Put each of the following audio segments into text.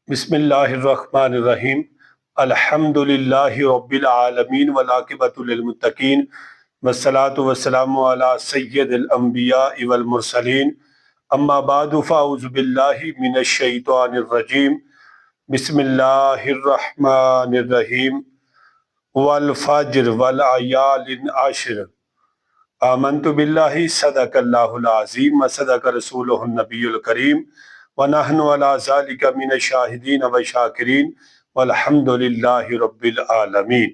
بسم اللہ الرحمن الرحیم الحمد للہ رب العالمین والعاقبۃ للمتقین والصلاة والسلام علی سید الانبیاء والمرسلین اما بعد فاعوذ باللہ من الشیطان الرجیم بسم اللہ الرحمن الرحیم والفجر والعیال عشر آمنت باللہ صدق اللہ العظیم وصدق رسولہ النبی الکریم وَنَحْنُ عَلَىٰ ذَلِكَ مِنَ الشَّاهِدِينَ وَالشَّاكِرِينَ وَالْحَمْدُ لِلَّهِ رَبِّ الْعَالَمِينَ۔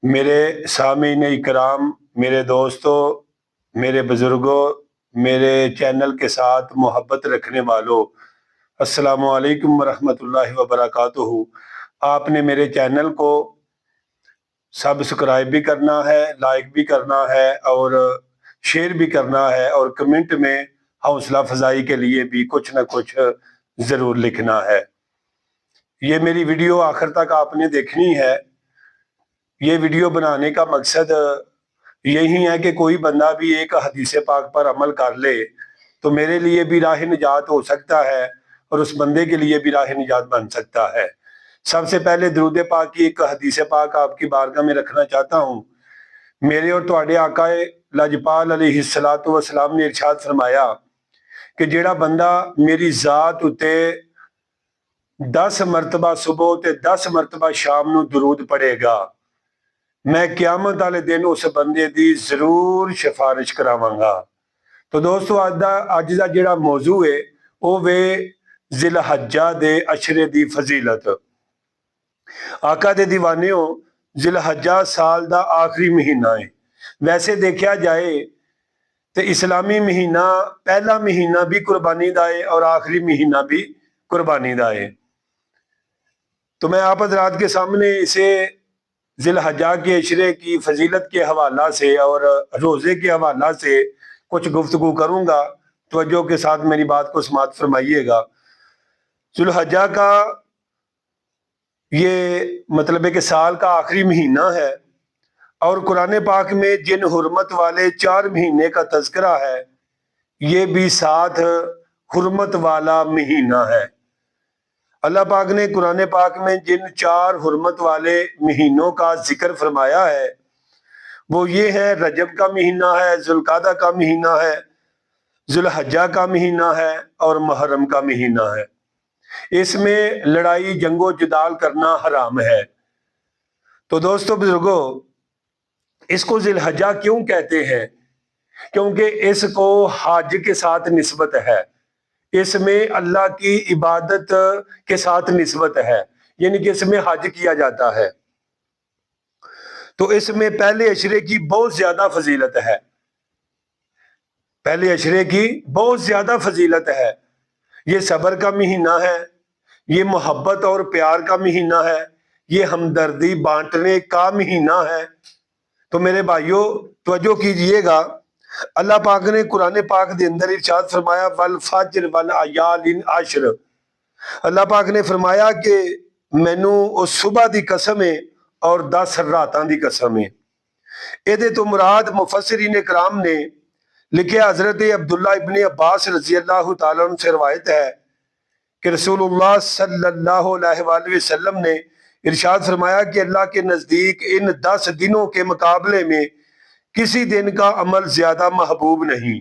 میرے سامعین اکرام، میرے دوستو، میرے بزرگوں، میرے چینل کے ساتھ محبت رکھنے والوں، السلام علیکم ورحمۃ اللہ وبرکاتہ۔ آپ نے میرے چینل کو سبسکرائب بھی کرنا ہے، لائک بھی کرنا ہے اور شیئر بھی کرنا ہے، اور کمنٹ میں حوصلہ افزائی کے لیے بھی کچھ نہ کچھ ضرور لکھنا ہے۔ یہ میری ویڈیو آخر تک آپ نے دیکھنی ہے۔ یہ ویڈیو بنانے کا مقصد یہی ہے کہ کوئی بندہ بھی ایک حدیث پاک پر عمل کر لے تو میرے لیے بھی راہ نجات ہو سکتا ہے اور اس بندے کے لیے بھی راہ نجات بن سکتا ہے۔ سب سے پہلے درود پاک کی ایک حدیث پاک آپ کی بارگاہ میں رکھنا چاہتا ہوں۔ میرے اور تواڈے آقا لاجپال علیہ الصلوۃ والسلام نے ارشاد فرمایا کہ جیڑا بندہ میری ذات اتے 10 مرتبہ صبح تے 10 مرتبہ شام نو درود پڑھے گا، میں قیامت والے دن اس بندے دی ضرور سفارش کراواں گا۔ تو دوستو اج دا جیڑا موضوع ہے وہ وے ذی الحجہ دے عشرے دی فضیلت۔ آقا دے دیوانیوں، ذی الحجہ سال دا آخری مہینہ ہے۔ ویسے دیکھا جائے تو اسلامی مہینہ پہلا مہینہ بھی قربانی دا ہے اور آخری مہینہ بھی قربانی دا ہے۔ تو میں آپ حضرات کے سامنے اسے ذی الحجہ کے عشرے کی فضیلت کے حوالہ سے اور روزے کے حوالہ سے کچھ گفتگو کروں گا، توجہ کے ساتھ میری بات کو سماعت فرمائیے گا۔ ذی الحجہ کا یہ مطلب ہے کہ سال کا آخری مہینہ ہے، اور قرآن پاک میں جن حرمت والے 4 مہینے کا تذکرہ ہے یہ بھی ساتھ حرمت والا مہینہ ہے۔ اللہ پاک نے قرآن پاک میں جن 4 حرمت والے مہینوں کا ذکر فرمایا ہے وہ یہ ہے: رجب کا مہینہ ہے، ذوالقعدہ کا مہینہ ہے، ذی الحجہ کا مہینہ ہے اور محرم کا مہینہ ہے۔ اس میں لڑائی جنگ و جدال کرنا حرام ہے۔ تو دوستو بزرگوں، اس کو ذی الحجہ کیوں کہتے ہیں؟ کیونکہ اس کو حج کے ساتھ نسبت ہے، اس میں اللہ کی عبادت کے ساتھ نسبت ہے، یعنی کہ اس میں حج کیا جاتا ہے۔ تو اس میں پہلے عشرے کی بہت زیادہ فضیلت ہے، پہلے عشرے کی بہت زیادہ فضیلت ہے۔ یہ صبر کا مہینہ ہے، یہ محبت اور پیار کا مہینہ ہے، یہ ہمدردی بانٹنے کا مہینہ ہے۔ تو میرے بھائیوں توجہ کیجئے گا، اللہ پاک نے قرآن پاک دے اندر ارشاد فرمایا والفجر والعیال عشر۔ اللہ پاک نے فرمایا کہ مینوں اس صبح دی قسم ہے اور 10 راتاں دی قسم ہے۔ یہ تو مراد مفسرین کرام نے لکھے، حضرت عبداللہ ابن عباس رضی اللہ تعالیٰ عنہ سے روایت ہے کہ رسول اللہ صلی اللہ علیہ وآلہ وسلم نے ارشاد فرمایا کہ اللہ کے نزدیک ان 10 دنوں کے مقابلے میں کسی دن کا عمل زیادہ محبوب نہیں،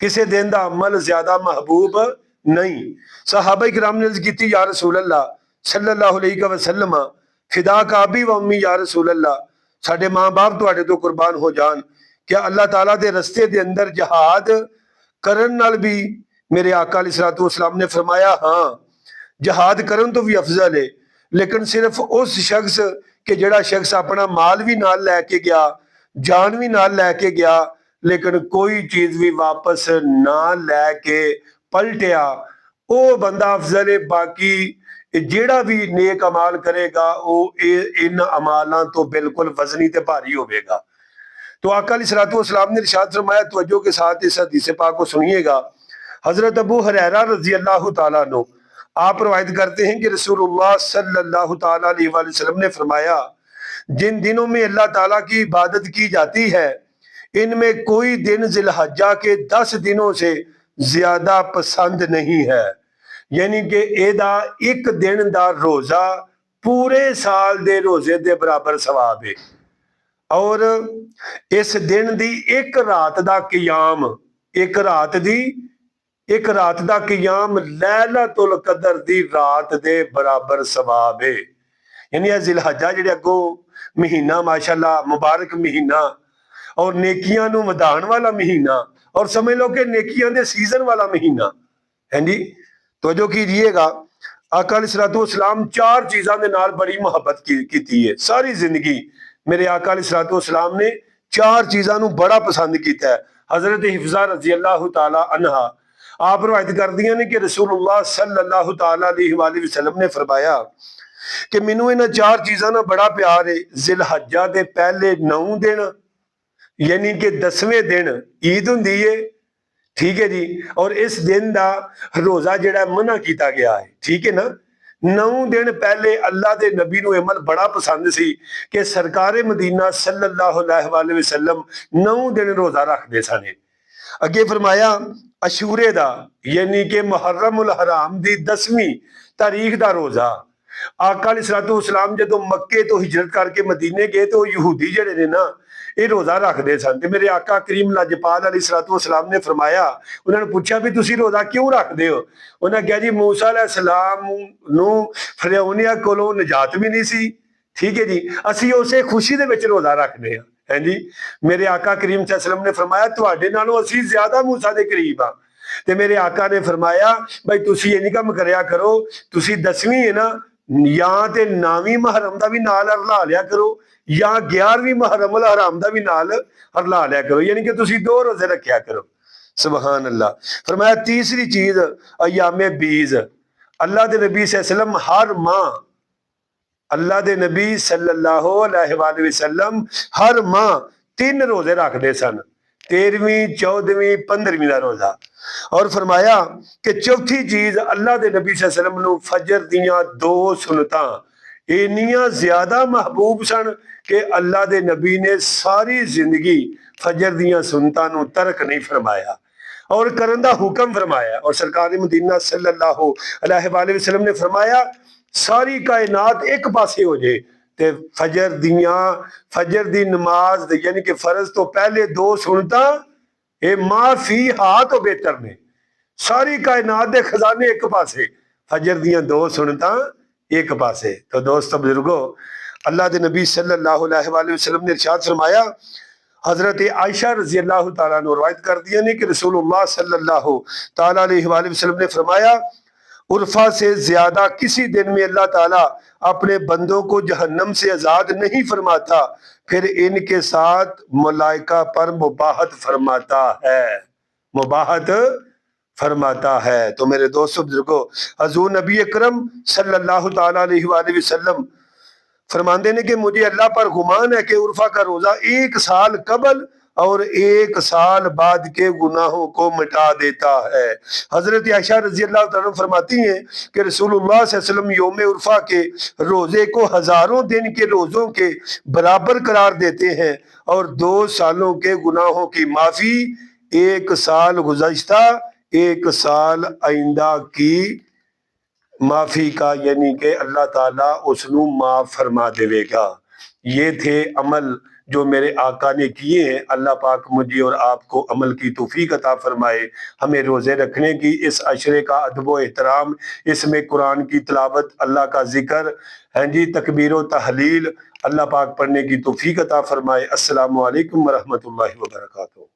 کسی دن دا عمل زیادہ محبوب نہیں۔ صحابہ کرام نے عرض کی تھی، یا رسول اللہ صلی اللہ علیہ وسلم فدا کا ابی و امی، یا رسول اللہ ساڈے ماں باپ تواڈے تو قربان ہو جان، کیا اللہ تعالیٰ دے رستے دے اندر جہاد کرن نال بھی؟ میرے آقا علیہ الصلوۃ والسلام نے فرمایا ہاں، جہاد کرن تو بھی افضل ہے، لیکن صرف اس شخص کہ جڑا شخص اپنا مال بھی نال لے کے گیا، جان بھی نال لے کے گیا، لیکن کوئی چیز بھی واپس نہ لے کے پلٹیا، وہ بندہ افضل ہے۔ باقی جیڑا بھی نیک عمال کرے گا وہ ان عمالاں تو بالکل وزنی تے بھاری ہوئے گا۔ تو آقا علیہ الصلوۃ والسلام نے ارشاد فرمایا، توجہ کے ساتھ اس حدیث پاک کو سنیے گا۔ حضرت ابو ہریرہ رضی اللہ تعالیٰ عنہ آپ روایت کرتے ہیں کہ رسول اللہ صلی اللہ تعالیٰ علیہ وآلہ وسلم نے فرمایا، جن دنوں میں اللہ تعالیٰ کی عبادت کی جاتی ہے ان میں کوئی دن ذی الحجہ کے 10 دنوں سے زیادہ پسند نہیں ہے۔ ਯਾਨੀ ਕਿ ਇਹਦਾ ਇੱਕ ਦਿਨ ਦਾ ਰੋਜ਼ਾ ਪੂਰੇ ਸਾਲ ਦੇ ਰੋਜ਼ੇ ਦੇ ਬਰਾਬਰ ਸਵਾਬ ਹੈ। ਔਰ ਇਸ ਦਿਨ ਦੀ ਇੱਕ ਰਾਤ ਦਾ ਕਿਆਮ, ਇੱਕ ਰਾਤ ਦਾ ਕਿਆਮ ਲੈਲਤੁਲ ਕਦਰ ਦੀ ਰਾਤ ਦੇ ਬਰਾਬਰ ਸਵਾਬ ਹੈ। ਯਾਨੀ ਇਹ ਜ਼ਿਲਹੱਜਾ ਜਿਹੜੇ ਅੱਗੋਂ ਮਹੀਨਾ ਮਾਸ਼ਾਅੱਲਾ ਮੁਬਾਰਕ ਮਹੀਨਾ اور نیکیاں نو ودان والا مہینہ اور سمجھ لو کہ نیکیاں دے سیزن والا مہینہ ہے جی۔ توجہ کیجئے گا، آقا علیہ الصلوۃ والسلام چار چیزاں دے نال بڑی محبت کیتی ہے ساری زندگی۔ میرے آقا علیہ الصلوۃ والسلام نے چار چیزاں نو بڑا پسند کیتا ہے۔ حضرت حفصہ رضی اللہ تعالی عنہا آپ روایت کر دیاں نے کہ رسول اللہ صلی اللہ تعالی علیہ وآلہ وسلم نے فرمایا کہ مینوں انہاں چار چیزاں نال بڑا پیار ہے۔ ذی الحجہ دے پہلے 9 دن یعنی کہ 10ویں دن عید ہوندی ہے، ٹھیک ہے جی، اور اس دن دا روزہ جڑا منع کیتا گیا ہے، ٹھیک ہے نا۔ 9 دن پہلے اللہ دے نبی نو عمل بڑا پسند سی کہ سرکار مدینہ صلی اللہ علیہ وآلہ وسلم 9 دن روزہ رکھ دے سن۔ اگے فرمایا عاشورے دا یعنی کہ محرم الحرام دی 10ویں تاریخ دا روزہ۔ آقا علیہ الصلوۃ والسلام جدو مکے تو ہجرت کر کے مدینے گئے تو یہودی جڑے نے نا یہ روزہ رکھ دے سن، تے میرے آقا کریم لاجپال علیہ الصلوۃ والسلام نے فرمایا، انہوں نے پوچھا بھی تسی روزہ کیوں رکھ دے ہو؟ انہوں نے کہا جی موسیٰ علیہ السلام نو فرعونیہ کولوں نجات بھی نہیں سی، ٹھیک ہے جی، اسی اسے خوشی دے وچ روزہ رکھ دے ہیں جی۔ میرے آقا کریم صلی اللہ علیہ وسلم نے فرمایا تواڈے نالوں اسی زیادہ موسیٰ دے قریب ہاں۔ تے میرے آقا نے فرمایا بھائی تسی یہ نہیں کم کریا کرو، تسی 10ویں ہے نا یا تے 9ویں محرم دا بھی نال ہرلا لیا کرو یا 11ویں محرم الحرام دا بھی نال ہرلا لیا کرو، یعنی کہ تسی 2 روزے رکھیا کرو۔ سبحان اللہ۔ فرمایا تیسری چیز ایام بیز، اللہ دے نبی صلی اللہ علیہ وسلم ہر ماہ، اللہ دے نبی صلی اللہ علیہ وآلہ وسلم ہر ماہ 3 روزے رکھ دے سن، 13ویں 14ویں 15ویں دا روزہ۔ اور فرمایا کہ چوتھی چیز اللہ دے نبی صلی اللہ علیہ وسلم نو فجر دیاں 2 سنتاں اینیاں زیادہ محبوب سن کہ اللہ دے نبی نے ساری زندگی فجر دیاں سنتاں نو ترک نہیں فرمایا اور کرن دا حکم فرمایا۔ اور سرکار مدینہ صلی اللہ علیہ وآلہ وسلم نے فرمایا ساری کائنات ایک پاسے ہو جائے تے فجر دی نماز یعنی کہ فرض تو پہلے 2 سنتاں اے ما فی ہا تو بہتر نے، ساری کائنات دے خزانے ایک پاسے، فجر دیاں 2 سنتاں ایک پاسے۔ تو دوستو بزرگو، اللہ دے نبی صلی اللہ علیہ وآلہ وسلم نے ارشاد فرمایا، حضرت عائشہ رضی اللہ تعالیٰ عنہ روایت کر دیا نے کہ رسول اللہ صلی اللہ تعالیٰ علیہ وآلہ وسلم نے فرمایا عرفہ سے زیادہ کسی دن میں اللہ تعالیٰ اپنے بندوں کو جہنم سے آزاد نہیں فرماتا، پھر ان کے ساتھ ملائکہ پر مباحت فرماتا ہے، مباحت فرماتا ہے۔ تو میرے دوستو بزرگو، حضور نبی اکرم صلی اللہ تعالیٰ علیہ وآلہ وسلم فرماندے نے کہ مجھے اللہ پر گمان ہے کہ عرفہ کا روزہ 1 سال قبل اور 1 سال بعد کے گناہوں کو مٹا دیتا ہے۔ حضرت عائشہ رضی اللہ تعالیٰ عنہ فرماتی ہیں کہ رسول اللہ صلی اللہ علیہ وسلم یوم عرفہ کے روزے کو ہزاروں دن کے روزوں کے برابر قرار دیتے ہیں اور 2 سالوں کے گناہوں کی معافی، 1 سال گزشتہ 1 سال آئندہ کی معافی کا، یعنی کہ اللہ تعالیٰ اس نو معاف فرما دے گا۔ یہ تھے عمل جو میرے آقا نے کیے ہیں۔ اللہ پاک مجھے اور آپ کو عمل کی توفیق عطا فرمائے، ہمیں روزے رکھنے کی، اس عشرے کا ادب و احترام، اس میں قرآن کی تلاوت، اللہ کا ذکر، ہیں جی تکبیر و تحلیل، اللہ پاک پڑھنے کی توفیق عطا فرمائے۔ السلام علیکم ورحمۃ اللہ وبرکاتہ۔